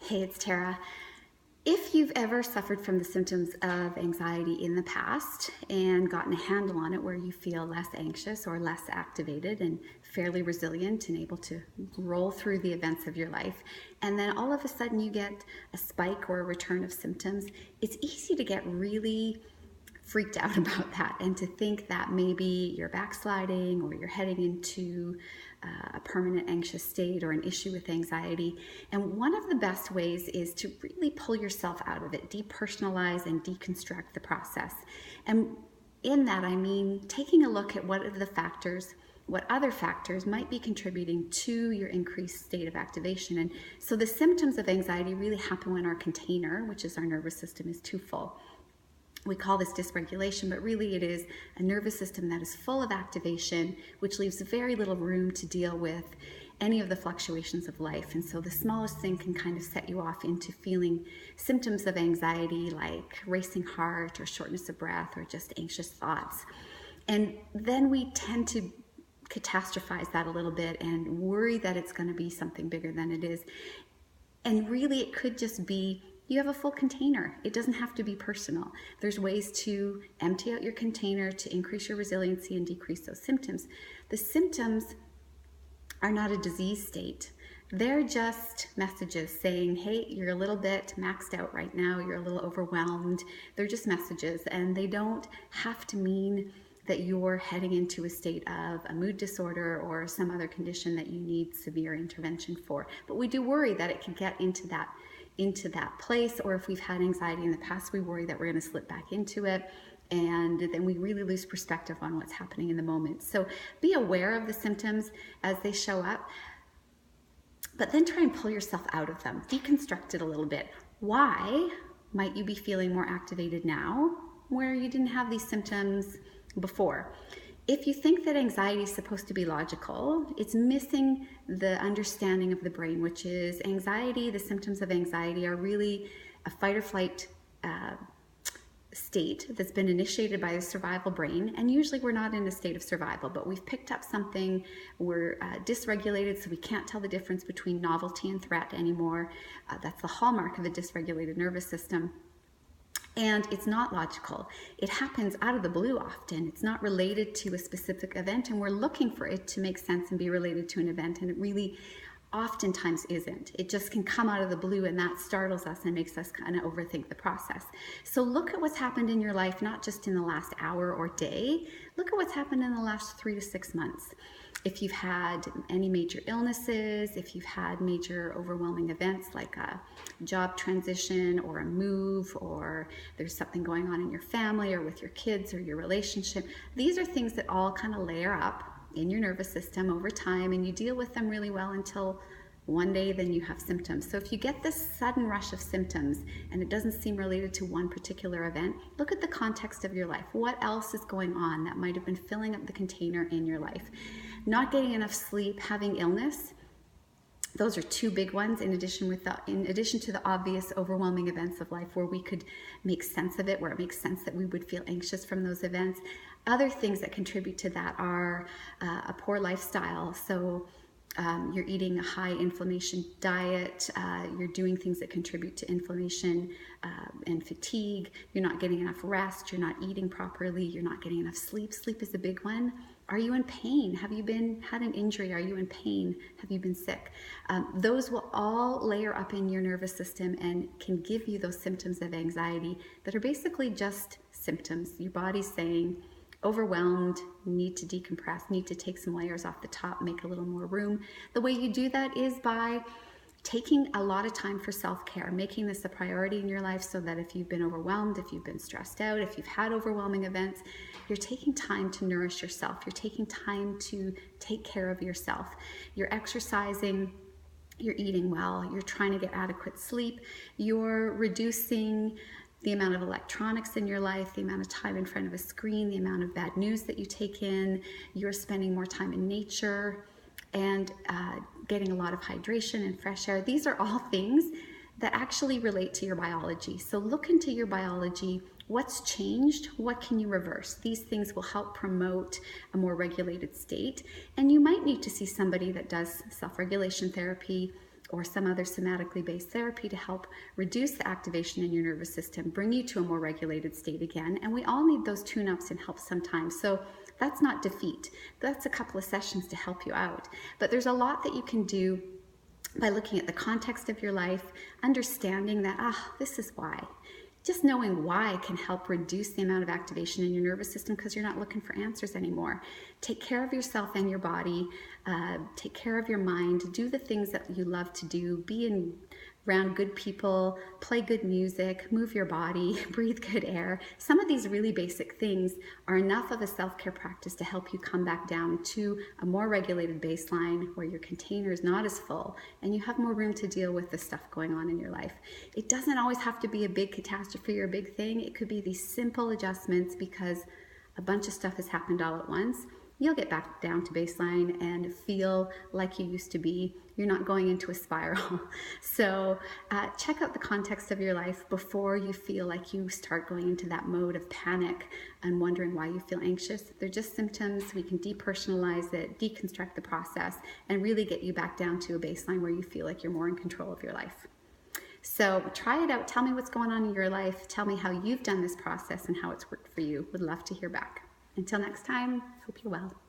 Hey, it's Tara. If you've ever suffered from the symptoms of anxiety in the past and gotten a handle on it where you feel less anxious or less activated and fairly resilient and able to roll through the events of your life, and then all of a sudden you get a spike or a return of symptoms, it's easy to get really freaked out about that and to think that maybe you're backsliding or you're heading into a permanent anxious state or an issue with anxiety. And one of the best ways is to really pull yourself out of it, depersonalize and deconstruct the process. And in that, I mean taking a look at what other factors might be contributing to your increased state of activation. And so the symptoms of anxiety really happen when our container, which is our nervous system, is too full. We call this dysregulation, but really it is a nervous system that is full of activation, which leaves very little room to deal with any of the fluctuations of life. And so the smallest thing can kind of set you off into feeling symptoms of anxiety like racing heart or shortness of breath or just anxious thoughts. And then we tend to catastrophize that a little bit and worry that it's going to be something bigger than it is. And really it could just be you have a full container. It doesn't have to be personal. There's ways to empty out your container to increase your resiliency and decrease those symptoms. The symptoms are not a disease state. They're just messages saying, hey, you're a little bit maxed out right now. You're a little overwhelmed. They're just messages, and they don't have to mean that you're heading into a state of a mood disorder or some other condition that you need severe intervention for. But we do worry that it can get into that place, or if we've had anxiety in the past, we worry that we're going to slip back into it, and then we really lose perspective on what's happening in the moment. So be aware of the symptoms as they show up, but then try and pull yourself out of them. Deconstruct it a little bit. Why might you be feeling more activated now where you didn't have these symptoms before? If you think that anxiety is supposed to be logical, it's missing the understanding of the brain, which is anxiety. The symptoms of anxiety are really a fight or flight state that's been initiated by the survival brain. And usually we're not in a state of survival, but we've picked up something, we're dysregulated, so we can't tell the difference between novelty and threat anymore. That's the hallmark of a dysregulated nervous system. And it's not logical. It happens out of the blue often. It's not related to a specific event, and we're looking for it to make sense and be related to an event, and it really oftentimes isn't. It just can come out of the blue, and that startles us and makes us kind of overthink the process. So look at what's happened in your life, not just in the last hour or day. Look at what's happened in the last 3 to 6 months. If you've had any major illnesses, if you've had major overwhelming events like a job transition or a move, or there's something going on in your family or with your kids or your relationship, these are things that all kind of layer up in your nervous system over time, and you deal with them really well until one day then you have symptoms. So if you get this sudden rush of symptoms and it doesn't seem related to one particular event, look at the context of your life. What else is going on that might have been filling up the container in your life? Not getting enough sleep, having illness, those are two big ones, in addition to the obvious overwhelming events of life where we could make sense of it, where it makes sense that we would feel anxious from those events. Other things that contribute to that are a poor lifestyle. So you're eating a high inflammation diet, you're doing things that contribute to inflammation and fatigue, you're not getting enough rest, you're not eating properly, you're not getting enough sleep. Sleep is a big one. Are you in pain? Have you had an injury? Are you in pain? Have you been sick? Those will all layer up in your nervous system and can give you those symptoms of anxiety that are basically just symptoms. Your body's saying, overwhelmed, need to decompress, need to take some layers off the top, make a little more room. The way you do that is by taking a lot of time for self-care, making this a priority in your life so that if you've been overwhelmed, if you've been stressed out, if you've had overwhelming events, you're taking time to nourish yourself. You're taking time to take care of yourself. You're exercising, you're eating well, you're trying to get adequate sleep, you're reducing the amount of electronics in your life, the amount of time in front of a screen, the amount of bad news that you take in, you're spending more time in nature, and getting a lot of hydration and fresh air. These are all things that actually relate to your biology. So look into your biology. What's changed? What can you reverse? These things will help promote a more regulated state. And you might need to see somebody that does self-regulation therapy or some other somatically based therapy to help reduce the activation in your nervous system, bring you to a more regulated state again. And we all need those tune-ups and help sometimes. So that's not defeat. That's a couple of sessions to help you out. But there's a lot that you can do by looking at the context of your life, understanding that, this is why. Just knowing why can help reduce the amount of activation in your nervous system because you're not looking for answers anymore. Take care of yourself and your body. Take care of your mind. Do the things that you love to do. Be around good people. Play good music. Move your body. Breathe good air. Some of these really basic things are enough of a self-care practice to help you come back down to a more regulated baseline where your container is not as full and you have more room to deal with the stuff going on in your life. It doesn't always have to be a big catastrophe or a big thing. It could be these simple adjustments because a bunch of stuff has happened all at once. You'll get back down to baseline and feel like you used to be. You're not going into a spiral. So check out the context of your life before you feel like you start going into that mode of panic and wondering why you feel anxious. They're just symptoms. We can depersonalize it, deconstruct the process, and really get you back down to a baseline where you feel like you're more in control of your life. So try it out. Tell me what's going on in your life. Tell me how you've done this process and how it's worked for you. Would love to hear back. Until next time, hope you're well.